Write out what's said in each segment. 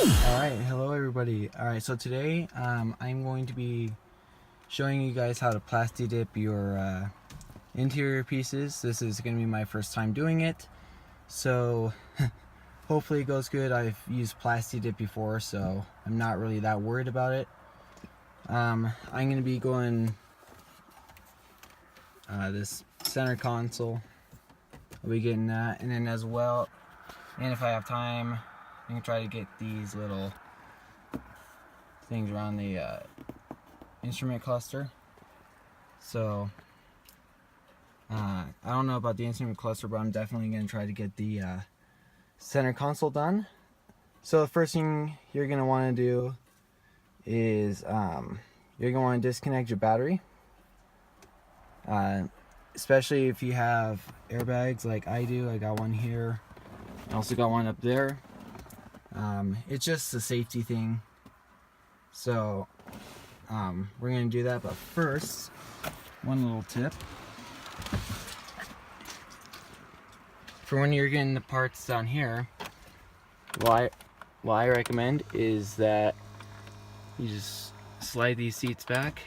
Alright, hello everybody. Alright, so today I'm going to be showing you guys how to Plasti Dip your interior pieces. This is going to be my first time doing it, so hopefully it goes good. I've used Plasti Dip before, so I'm not really that worried about it. I'm going to be going this center console. I'll be getting that, and then as well, and if I have time, I'm going to try to get these little things around the instrument cluster. So I don't know about the instrument cluster, but I'm definitely going to try to get the center console done. So the first thing you're going to want to do is you're going to want to disconnect your battery, especially if you have airbags like I do. I got one here, I also got one up there. It's just a safety thing, so we're going to do that. But first, one little tip for when you're getting the parts down here, what I recommend is that you just slide these seats back.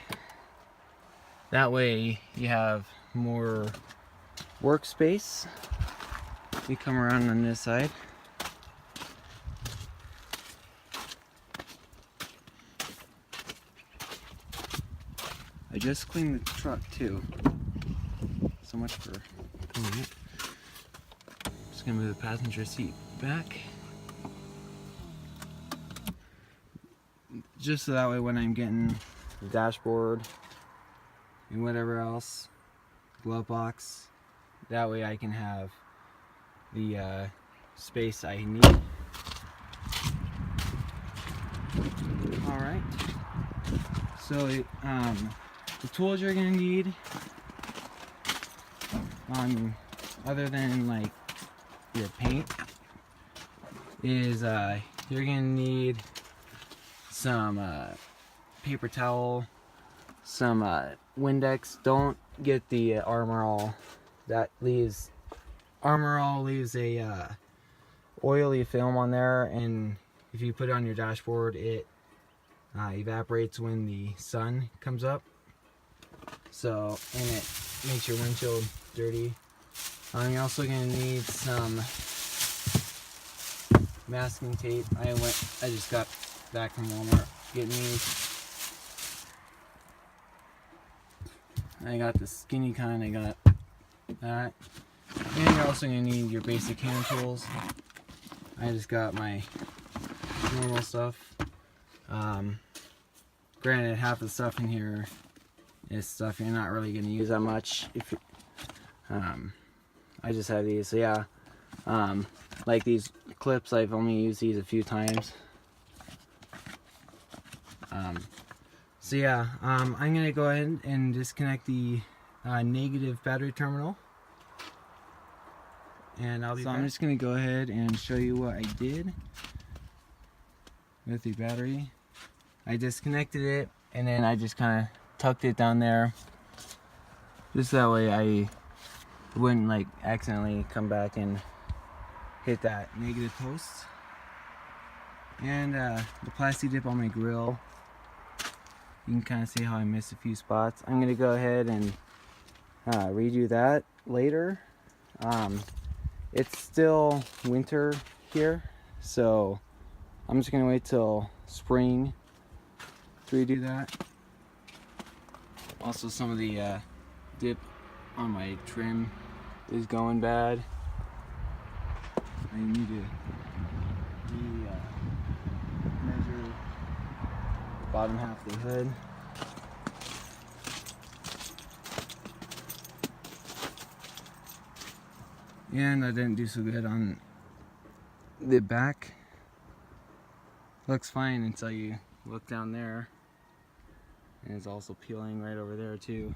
That way you have more workspace. You come around on this side. I just cleaned the truck too. So much for cleaning it. Just gonna move the passenger seat back. Just so that way when I'm getting the dashboard and whatever else, glove box, that way I can have the space I need. Alright. So the tools you're gonna need, other than like your paint, is you're gonna need some paper towel, some Windex. Don't get the Armor All. That leaves a oily film on there, and if you put it on your dashboard, it evaporates when the sun comes up. So, and it makes your windshield dirty. You're also going to need some masking tape. I just got back from Walmart getting these. I got the skinny kind. I got that. And you're also going to need your basic hand tools. I just got my normal stuff. Granted, half the stuff in here is stuff you're not really going to use that much. If I just have these, so yeah. Like these clips, I've only used these a few times. So yeah, I'm going to go ahead and disconnect the negative battery terminal. And I'm just going to go ahead and show you what I did with the battery. I disconnected it, and then I just kind of tucked it down there, just that way I wouldn't like accidentally come back and hit that negative post. And the Plasti Dip on my grill, you can kind of see how I missed a few spots. I'm going to go ahead and redo that later. It's still winter here, so I'm just going to wait till spring to redo that. Also, some of the dip on my trim is going bad. I need to measure the bottom half of the hood. And I didn't do so good on the back. Looks fine until you look down there. And it's also peeling right over there too.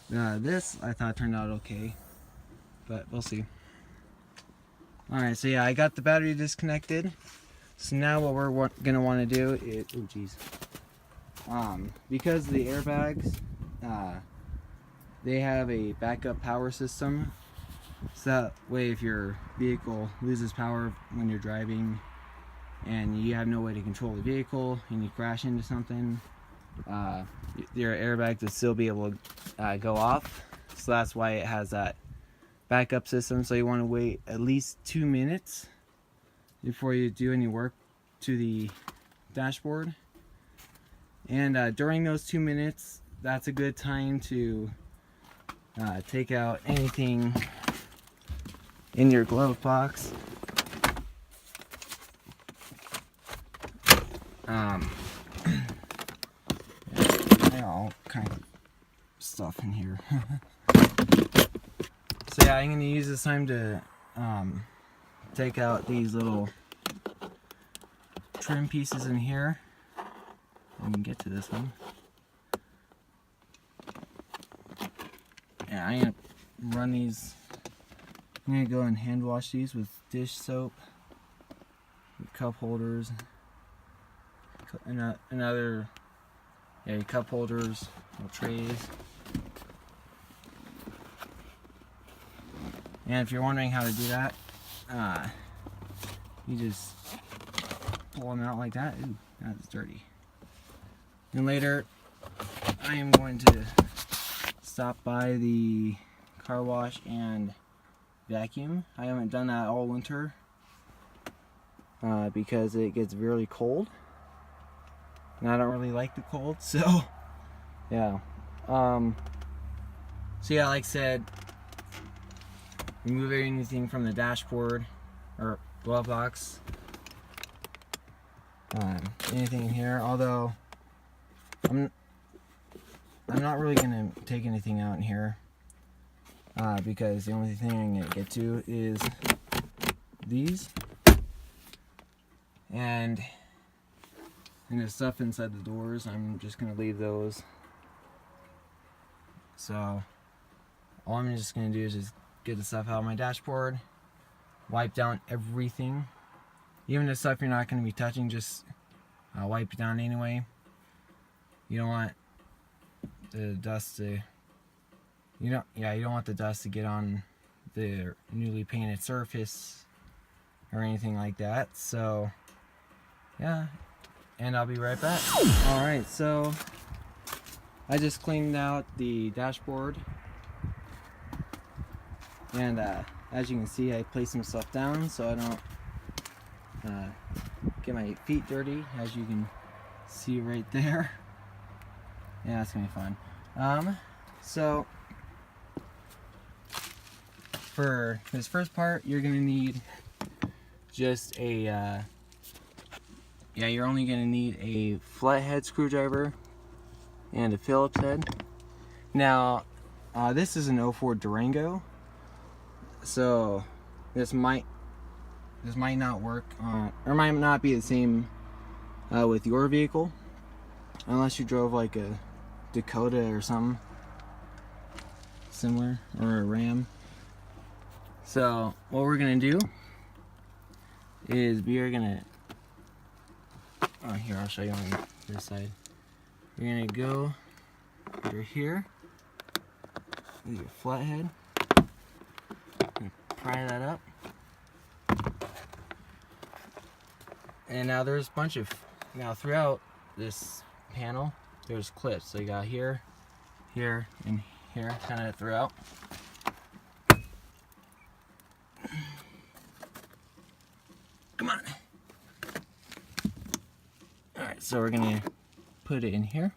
This I thought turned out okay, but we'll see. Alright, so yeah, I got the battery disconnected. So now what we're gonna want to do is, oh geez, because the airbags, they have a backup power system So that way, if your vehicle loses power when you're driving and you have no way to control the vehicle and you crash into something, your airbag will still be able to go off. So that's why it has that backup system. So you want to wait at least 2 minutes before you do any work to the dashboard. And during those 2 minutes, that's a good time to take out anything in your glove box. All kind of stuff in here. So yeah, I'm going to use this time to take out these little trim pieces in here. I can get to this one. Yeah, I'm going to run these. I'm going to go and hand wash these with dish soap, with cup holders, and another cup holders, little trays. And if you're wondering how to do that, you just pull them out like that. Ooh, that's dirty. And later, I am going to stop by the car wash and vacuum. I haven't done that all winter because it gets really cold. And I don't really like the cold, so yeah. So yeah, like I said, remove anything from the dashboard or glove box. Anything in here, although I'm not really gonna take anything out in here because the only thing I'm gonna get to is these and the stuff inside the doors. I'm just gonna leave those. So all I'm just gonna do is just get the stuff out of my dashboard, wipe down everything, even the stuff you're not gonna be touching. Just wipe it down anyway. You don't want the dust to, you don't want the dust to get on the newly painted surface or anything like that. So yeah, and I'll be right back. Alright, so I just cleaned out the dashboard, and as you can see, I placed some stuff down so I don't get my feet dirty, as you can see right there. Yeah, that's gonna be fun. So for this first part, you're gonna need just a you're only gonna need a flathead screwdriver and a Phillips head. Now this is an 04 Durango, so this might not work or might not be the same with your vehicle, unless you drove like a Dakota or something similar, or a Ram. So what we're gonna do is we are gonna, here, I'll show you on this side. You're gonna go over here with your flathead and pry that up. And now there's a bunch of, throughout this panel, there's clips. So you got here, here, and here, kind of throughout. Come on. Alright, so we're gonna put it in here.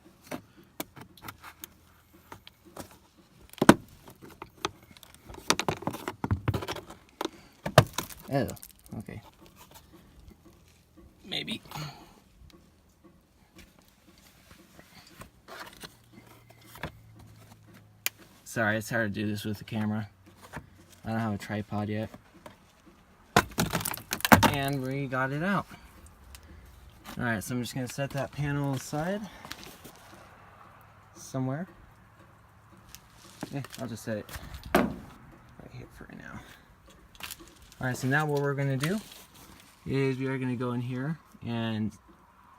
Oh, okay. Maybe. Sorry, it's hard to do this with the camera. I don't have a tripod yet. And we got it out. Alright, so I'm just going to set that panel aside somewhere. Yeah, I'll just set it right here for right now. Alright, so now what we're going to do is we are going to go in here and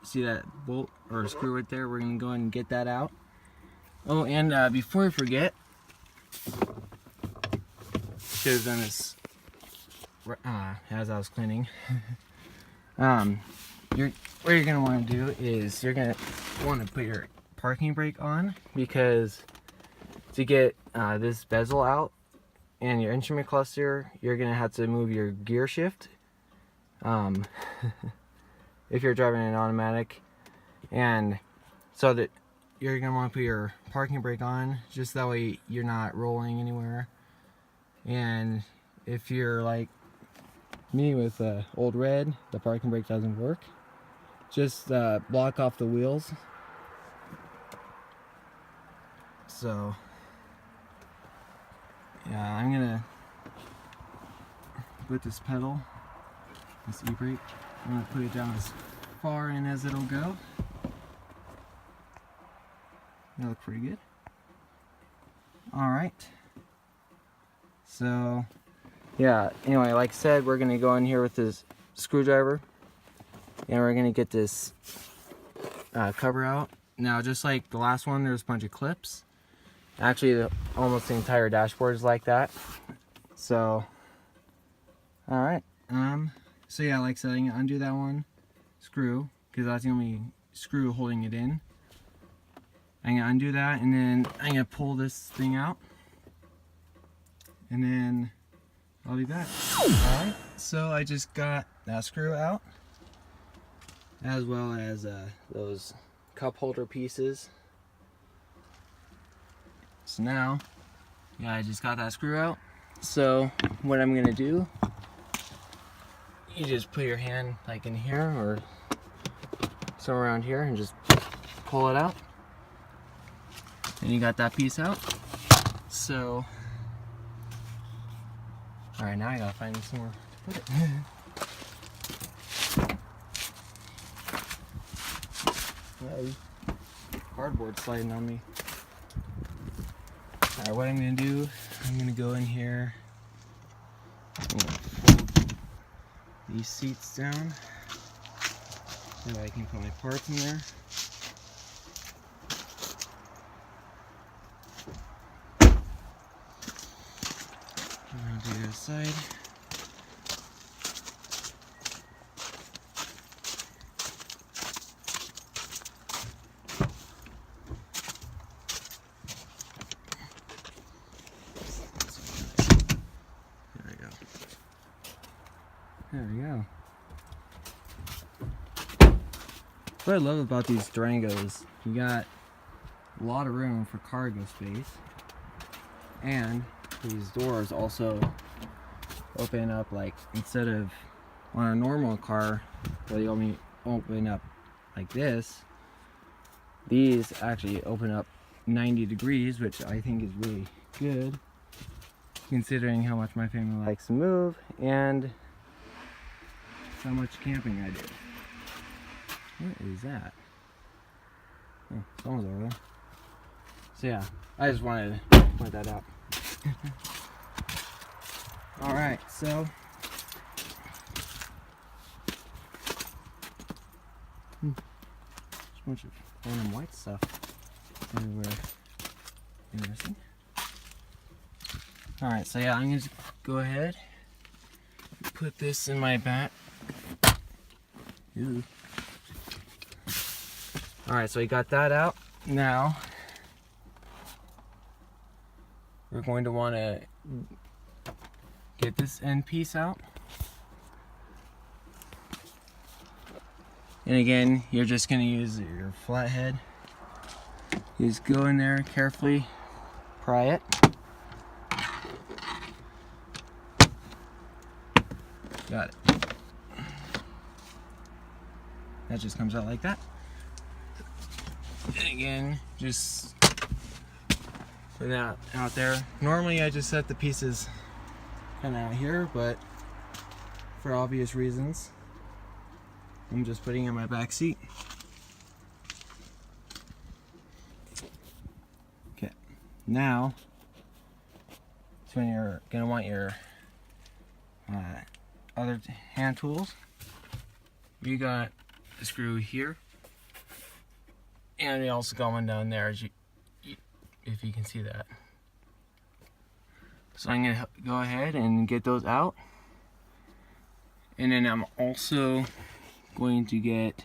see that bolt or screw right there. We're going to go ahead and get that out. Oh, and before I forget, should have done this as I was cleaning. What you're gonna want to do is you're gonna want to put your parking brake on, because to get this bezel out and your instrument cluster, you're gonna have to move your gear shift if you're driving an automatic, and so that you're gonna want to put your parking brake on, just that way you're not rolling anywhere. And if you're like me with old red, the parking brake doesn't work, just block off the wheels. So yeah, I'm gonna put this pedal, this e-brake, I'm gonna put it down as far in as it'll go. That looks pretty good. Alright. So yeah, anyway, like I said, we're gonna go in here with this screwdriver and we're gonna get this cover out. Now, just like the last one, there's a bunch of clips. Actually, almost the entire dashboard is like that. So, alright. So yeah, like I said, I'm gonna undo that one screw, because that's the only screw holding it in. I'm gonna undo that, and then I'm gonna pull this thing out, and then I'll be back. Alright, so I just got that screw out, as well as those cup holder pieces. So now, yeah, I just got that screw out. So what I'm gonna do, you just put your hand like in here or somewhere around here and just pull it out. And you got that piece out. So, alright, now I gotta find somewhere to put it. Cardboard sliding on me. Alright, what I'm gonna do, I'm gonna go in here, I'm gonna fold these seats down so that I can put my parts in there. I'm gonna do this side. There we go. What I love about these Durangos, you got a lot of room for cargo space, and these doors also open up, like instead of on a normal car where they only open up like this, these actually open up 90 degrees, which I think is really good considering how much my family likes to move and how much camping I do. What is that? Oh, someone's over there. So yeah, I just wanted to point that out. Alright, so there's a bunch of random white stuff everywhere. Interesting. Alright, so yeah, I'm gonna go ahead and put this in my back. Ooh. Alright, so we got that out. Now we're going to want to get this end piece out. And again, you're just going to use your flathead. You just go in there carefully, pry it. Got it. That just comes out like that. And again, just put that out there. Normally I just set the pieces kind of out here, but for obvious reasons, I'm just putting it in my back seat. Okay, now it's when you're gonna want your other hand tools. You got a screw here, and you also got one down there, as if you can see that. So I'm gonna go ahead and get those out, and then I'm also going to get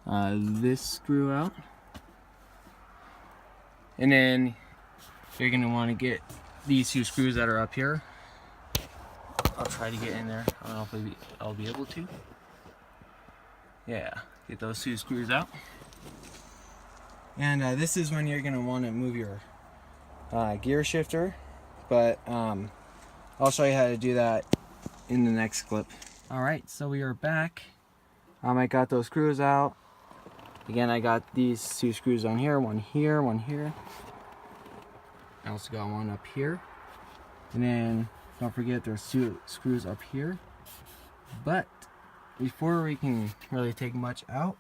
this screw out, and then you're gonna want to get these two screws that are up here. I'll try to get in there. I don't know if I'll be able to. Yeah, get those two screws out. And this is when you're gonna want to move your gear shifter, but I'll show you how to do that in the next clip. Alright, so we are back. I got those screws out. Again, I got these two screws on here, one here, one here. I also got one up here. And then don't forget there's two screws up here. But before we can really take much out,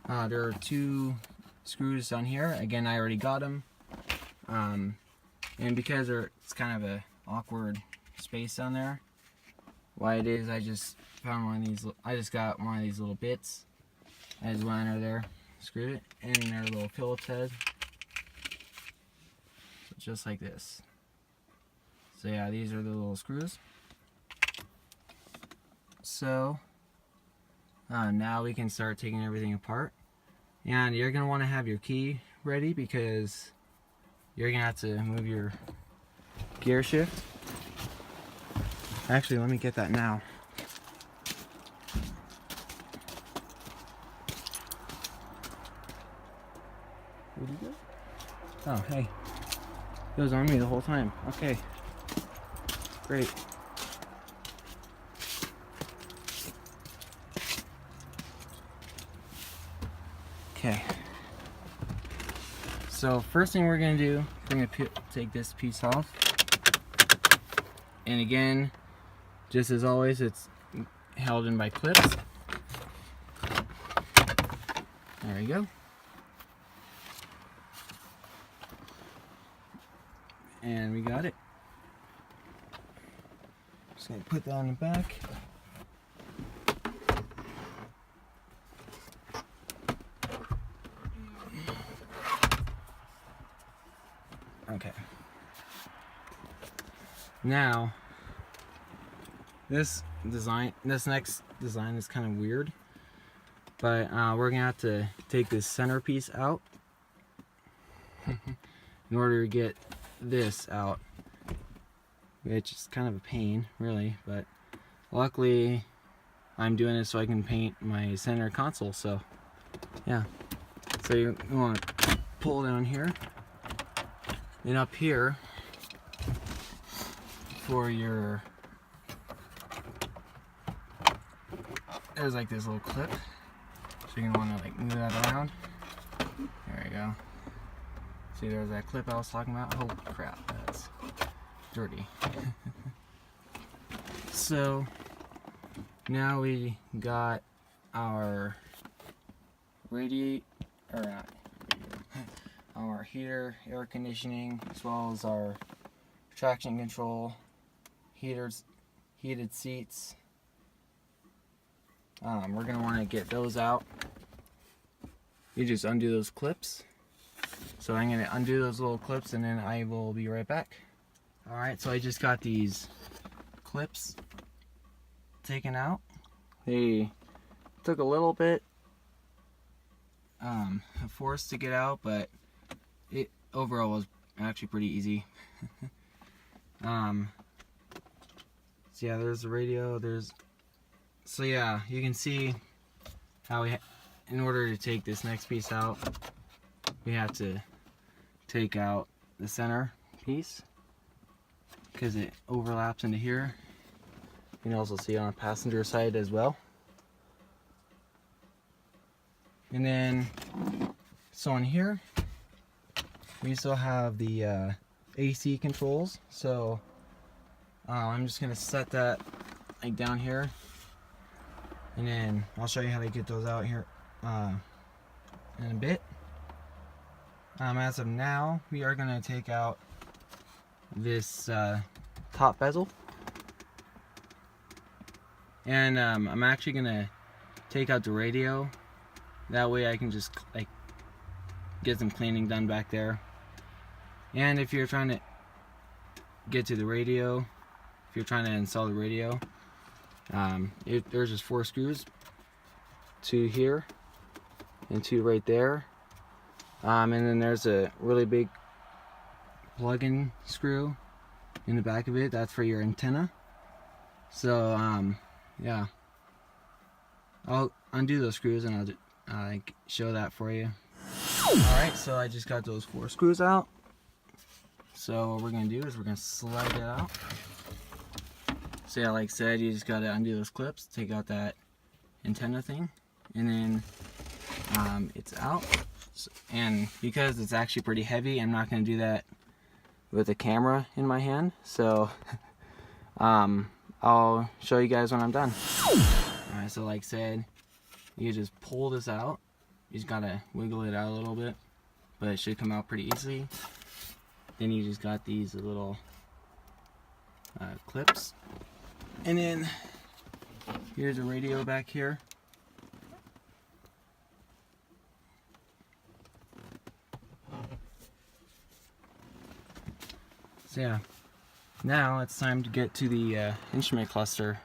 there are two screws down here. Again, I already got them. And because it's kind of a awkward space down there, why it is, I just found one of these. I just got one of these little bits. I just went under there, screwed it in their little Phillips head, so just like this. So yeah, these are the little screws. So now we can start taking everything apart, and you're gonna want to have your key ready because you're gonna have to move your gear shift. Actually, let me get that now. Where'd he go? Oh, hey. He was on me the whole time. Okay. Great. Okay. So first thing we're gonna do, we're gonna take this piece off. And again, just as always, it's held in by clips. There we go. And we got it. Just gonna put that on the back. Okay. Now, this next design is kind of weird, but we're gonna have to take this centerpiece out in order to get this out, which is kind of a pain, really, but luckily I'm doing this so I can paint my center console. So yeah, so you want to pull down here, and up here for your, there's like this little clip, so you're gonna want to like move that around. There you go. See, there's that clip I was talking about. Holy crap, that's dirty. So now we got our our heater, air conditioning, as well as our traction control, heaters, heated seats. We're gonna want to get those out. You just undo those clips. So I'm going to undo those little clips and then I will be right back. Alright, so I just got these clips taken out. They took a little bit of force to get out, but it overall was actually pretty easy. So yeah, there's the radio, so yeah, you can see how in order to take this next piece out, we have to take out the center piece because it overlaps into here. You can also see on the passenger side as well. And then, so on here, we still have the AC controls. So I'm just gonna set that like down here, and then I'll show you how to get those out here in a bit. As of now, we are going to take out this top bezel, and I'm actually going to take out the radio. That way I can just like get some cleaning done back there. And if you're trying to get to the radio, if you're trying to install the radio, there's just 4 screws, 2 here and 2 right there, and then there's a really big plug-in screw in the back of it. That's for your antenna. So yeah, I'll undo those screws and I'll show that for you. Alright, so I just got those 4 screws out. So what we're going to do is we're going to slide it out. So yeah, like I said, you just got to undo those clips, take out that antenna thing, and then it's out. And because it's actually pretty heavy, I'm not going to do that with a camera in my hand. So I'll show you guys when I'm done. Alright, so like I said, you just pull this out. You just gotta wiggle it out a little bit, but it should come out pretty easily. Then you just got these little clips, and then here's a radio back here. So yeah, now it's time to get to the instrument cluster.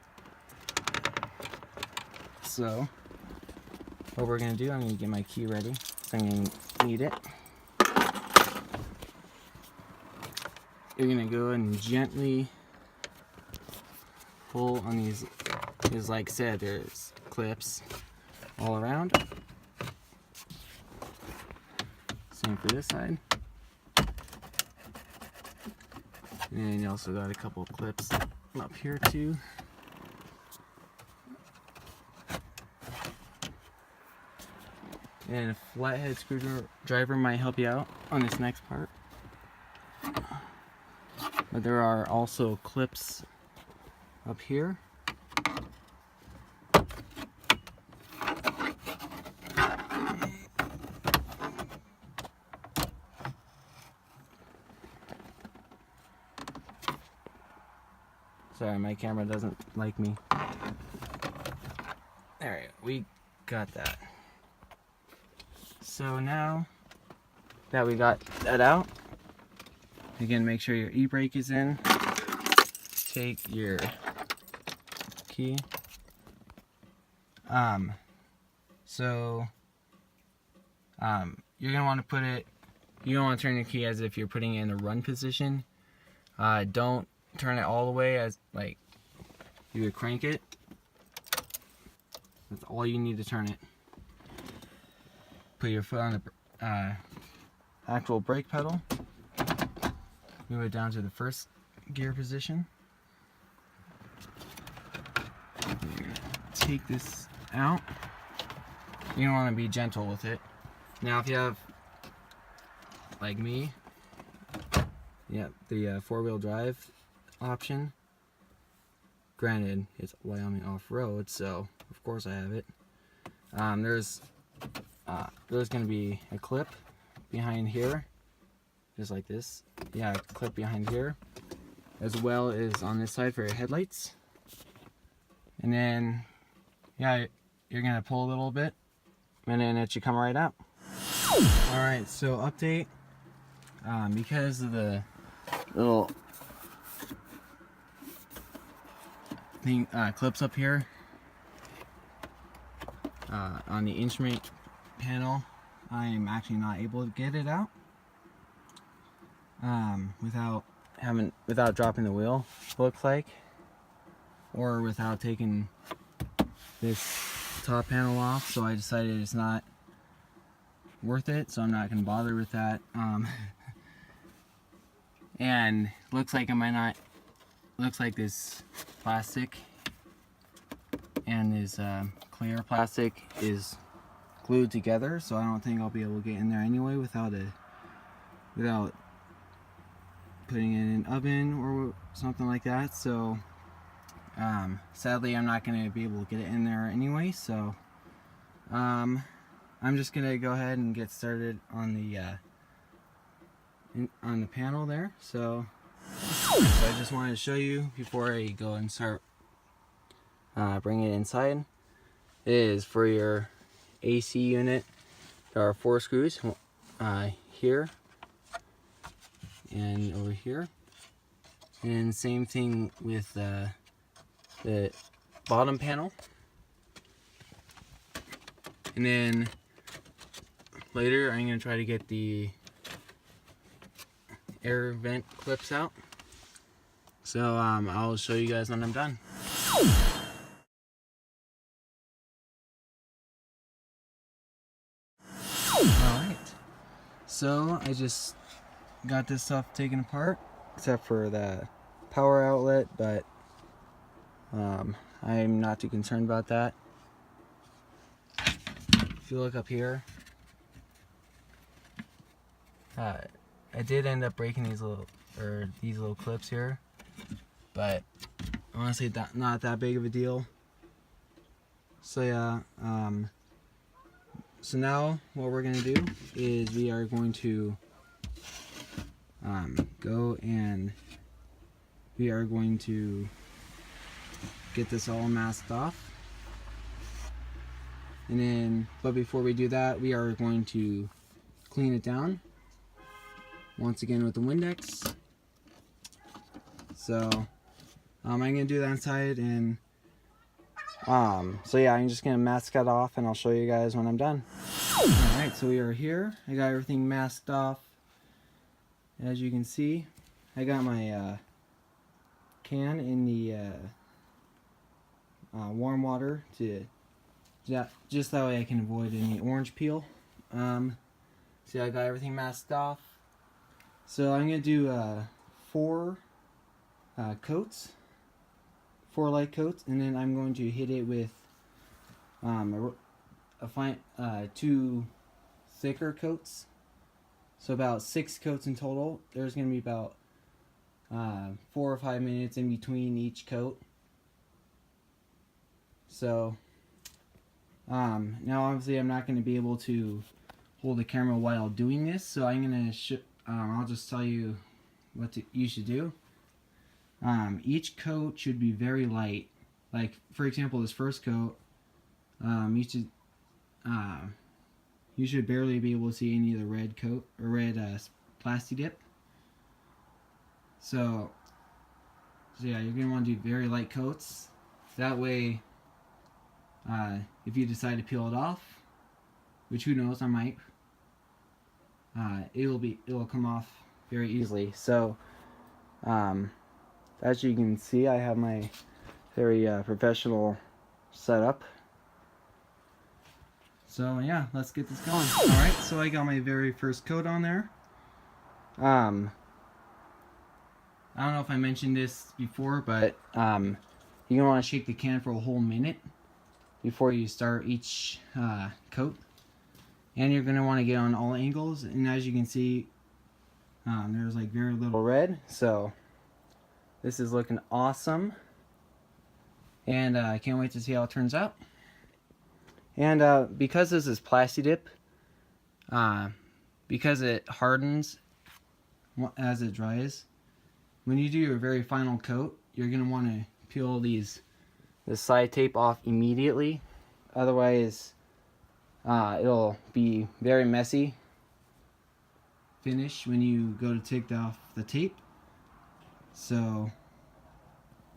So what we're going to do, I'm going to get my key ready, so I'm going to need it. You're going to go and gently pull on these, because like I said, there's clips all around. Same for this side. And then you also got a couple of clips up here too. And a flathead screwdriver might help you out on this next part. But there are also clips up here. Sorry, my camera doesn't like me. Alright, we got that. So now that we got that out, again, make sure your e-brake is in. Take your key. You're gonna want to put it. You don't want to turn your key as if you're putting it in the run position. Don't turn it all the way as like you would crank it. That's all you need to turn it. Put your foot on the actual brake pedal. Move it down to the first gear position. Take this out. You want to be gentle with it. Now, if you have, like me, yeah, the 4-wheel drive option. Granted, it's Wyoming off-road, so of course I have it. There's going to be a clip behind here, just like this. Yeah, a clip behind here, as well as on this side for your headlights. And then, yeah, you're going to pull a little bit, and then it should come right out. Alright, so update. Because of the little thing, clips up here on the instrument panel, I am actually not able to get it out without dropping the wheel, looks like, or without taking this top panel off. So I decided it's not worth it, so I'm not going to bother with that. And looks like looks like this plastic and this clear plastic is glued together, so I don't think I'll be able to get in there anyway without putting it in an oven or something like that. So sadly, I'm not going to be able to get it in there anyway. So I'm just going to go ahead and get started on the panel there. So I just wanted to show you before I go and start bringing it inside. It is for your AC unit. There are 4 screws here and over here, And same thing with the bottom panel. And then later I'm going to try to get the air vent clips out. So I'll show you guys when I'm done. Alright, so I just got this stuff taken apart, except for the power outlet, but I'm not too concerned about that. If you look up here, I did end up breaking these little clips here, but honestly not that big of a deal. So yeah, so now what we're gonna do is we are going to go and we are going to get this all masked off. And then, but before we do that, we are going to clean it down once again with the Windex. So I'm gonna do that inside, and so yeah, I'm just gonna mask that off and I'll show you guys when I'm done. Alright, so we are here. I got everything masked off. As you can see, I got my can in the warm water to just that way I can avoid any orange peel. See, I got everything masked off. So I'm gonna do 4 coats, 4 light coats, and then I'm going to hit it with a 2 thicker coats. So about 6 coats in total. There's going to be about 4 or 5 minutes in between each coat. So now obviously I'm not going to be able to hold the camera while doing this, so I'm going to I'll just tell you what you should do. Each coat should be very light. Like for example, this first coat, you should barely be able to see any of the red coat or red Plasti Dip. So yeah, you're gonna want to do very light coats. That way, if you decide to peel it off, which who knows, I might, it'll come off very easily. So as you can see, I have my very professional setup. So yeah, let's get this going. Alright, so I got my very first coat on there. I don't know if I mentioned this before, but you're going to want to shake the can for a whole minute before you start each coat. And you're going to want to get on all angles, and as you can see, there's like very little red, so this is looking awesome. And I can't wait to see how it turns out. And because this is Plasti Dip, because it hardens as it dries, when you do your very final coat, you're going to want to peel this side tape off immediately. Otherwise, it'll be very messy finish when you go to take off the tape. So,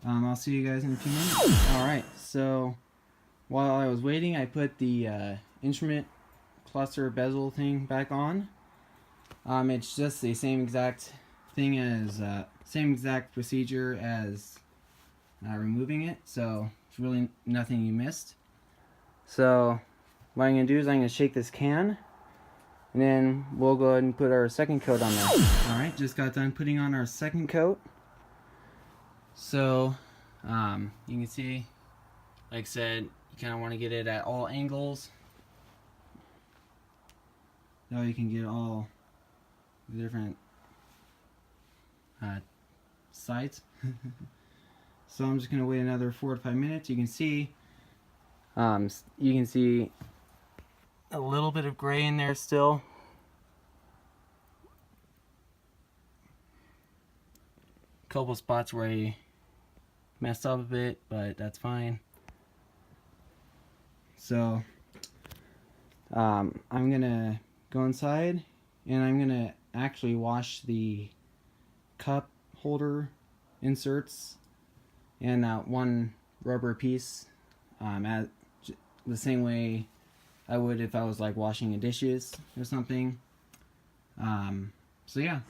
I'll see you guys in a few minutes. Alright, so while I was waiting, I put the instrument cluster bezel thing back on. It's just the same exact thing as, same exact procedure as removing it, so it's really nothing you missed. So what I'm going to do is I'm going to shake this can, and then we'll go ahead and put our second coat on there. Alright, just got done putting on our second coat. So you can see, like I said, you kind of want to get it at all angles. Now you can get all the different sides. So I'm just going to wait another 4 to 5 minutes. You can see a little bit of gray in there still. A couple spots where I messed up a bit, but that's fine. So I'm gonna go inside and I'm gonna actually wash the cup holder inserts and that one rubber piece at the same way I would if I was like washing the dishes or something. So yeah.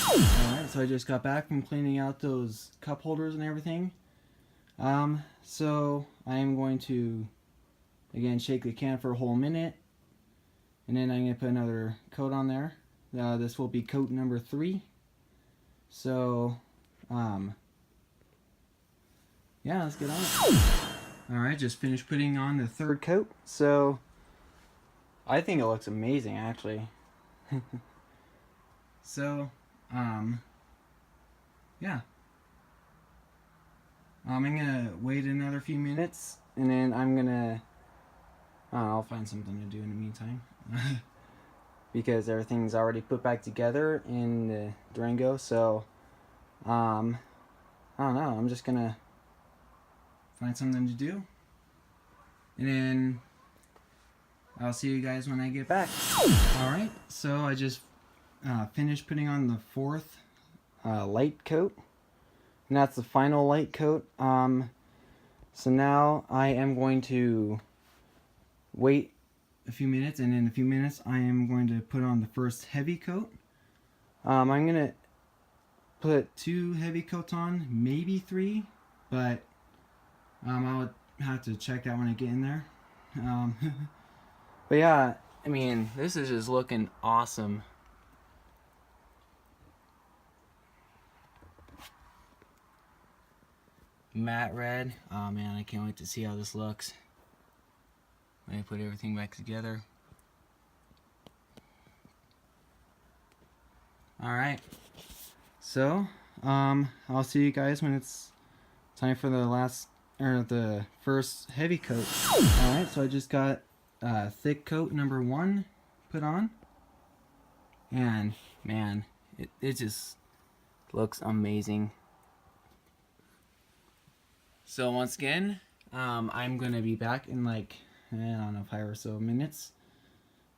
Alright, so I just got back from cleaning out those cup holders and everything. So I am going to again shake the can for a whole minute, and then I'm going to put another coat on there. This will be coat number 3. So yeah, let's get on it. Alright, just finished putting on the 3rd coat. So I think it looks amazing actually. So yeah. I'm gonna wait another few minutes, and then I'm gonna I'll find something to do in the meantime. Because everything's already put back together in the Durango, so I don't know, I'm just gonna find something to do, and then I'll see you guys when I get back. Alright, so I just finished putting on the 4th light coat, and that's the final light coat. So now I am going to wait a few minutes, and in a few minutes I am going to put on the first heavy coat. I'm going to put 2 heavy coats on, maybe 3, but I'll have to check that when I get in there. But yeah, I mean, this is just looking awesome. Matte red. Oh man, I can't wait to see how this looks when I put everything back together. Alright, so I'll see you guys when it's time for the first heavy coat. Alright, so I just got thick coat number 1 put on, and man, it just looks amazing. So once again, I'm gonna be back in like, I don't know, 5 or so minutes.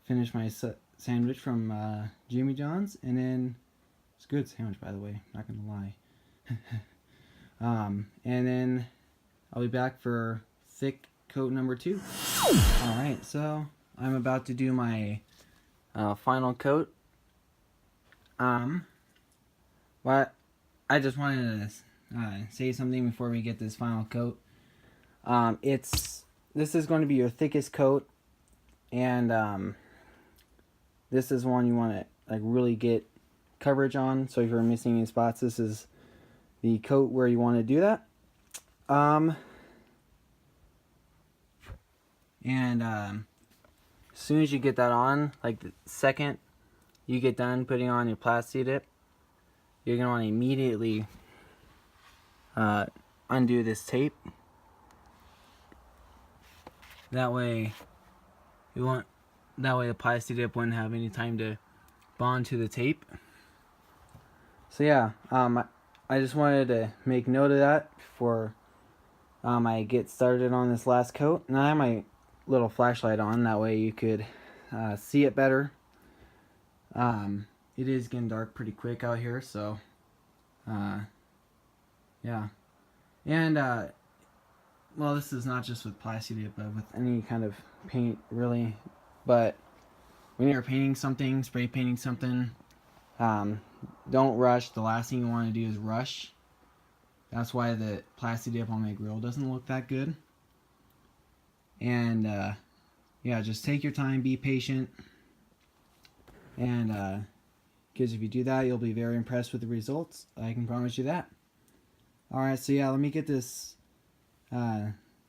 Finish my sandwich from Jimmy John's, and then it's a good sandwich, by the way, not gonna lie. And then I'll be back for thick coat number 2. Alright, so I'm about to do my final coat. But I just wanted to say something before we get this final coat. This is going to be your thickest coat, and this is one you want to like really get coverage on. So if you're missing any spots, this is the coat where you want to do that. As soon as you get that on, like the second you get done putting on your Plasti Dip, you're gonna want to immediately undo this tape. That way the Plasti Dip wouldn't have any time to bond to the tape. So yeah, I just wanted to make note of that before I get started on this last coat. And I have my little flashlight on, that way you could see it better. It is getting dark pretty quick out here, so yeah. And well, this is not just with Plasti Dip, but with any kind of paint really. But when you're painting something, spray painting something, don't rush. The last thing you want to do is rush. That's why the Plasti Dip on my grill doesn't look that good. And yeah, just take your time, be patient, and because if you do that, you'll be very impressed with the results. I can promise you that. Alright, so yeah, let me get this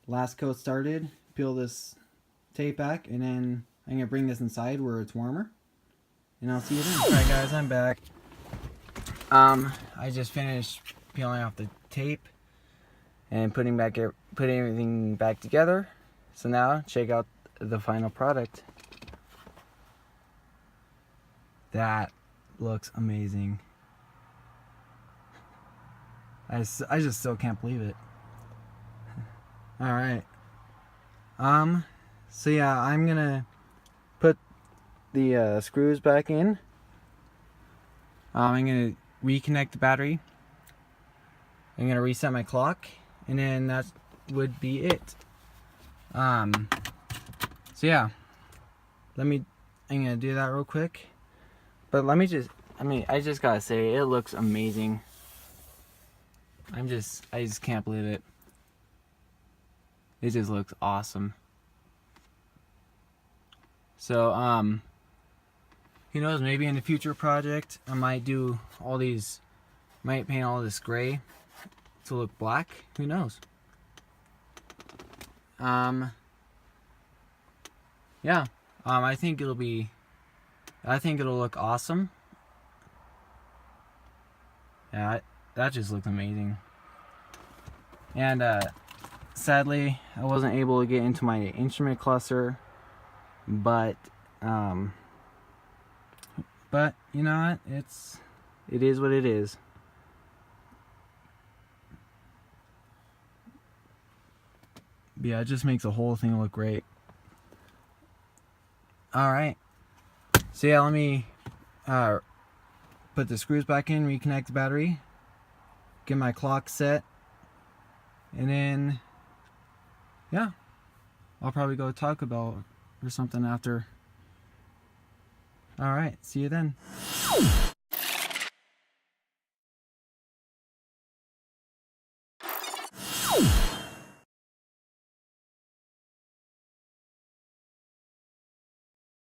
last coat started, peel this tape back, and then I'm going to bring this inside where it's warmer, and I'll see you then. Alright guys, I'm back. I just finished peeling off the tape and putting everything back together. So now, check out the final product. That looks amazing. I just still can't believe it. Alright. So yeah, I'm gonna put the screws back in. I'm gonna reconnect the battery. I'm gonna reset my clock, and then that would be it. So yeah, I'm gonna do that real quick. But let me just, I just gotta say, it looks amazing. I just can't believe it. It just looks awesome. So, who knows, maybe in the future project, I might do all these, might paint all this gray to look black. Who knows? Yeah, I think it'll look awesome. Yeah, that just looks amazing. And, sadly, I wasn't able to get into my instrument cluster, but you know what? It is what it is. But yeah, it just makes the whole thing look great. Alright. So yeah, let me put the screws back in, reconnect the battery, get my clock set, and then yeah, I'll probably go Taco Bell or something after. Alright, see you then.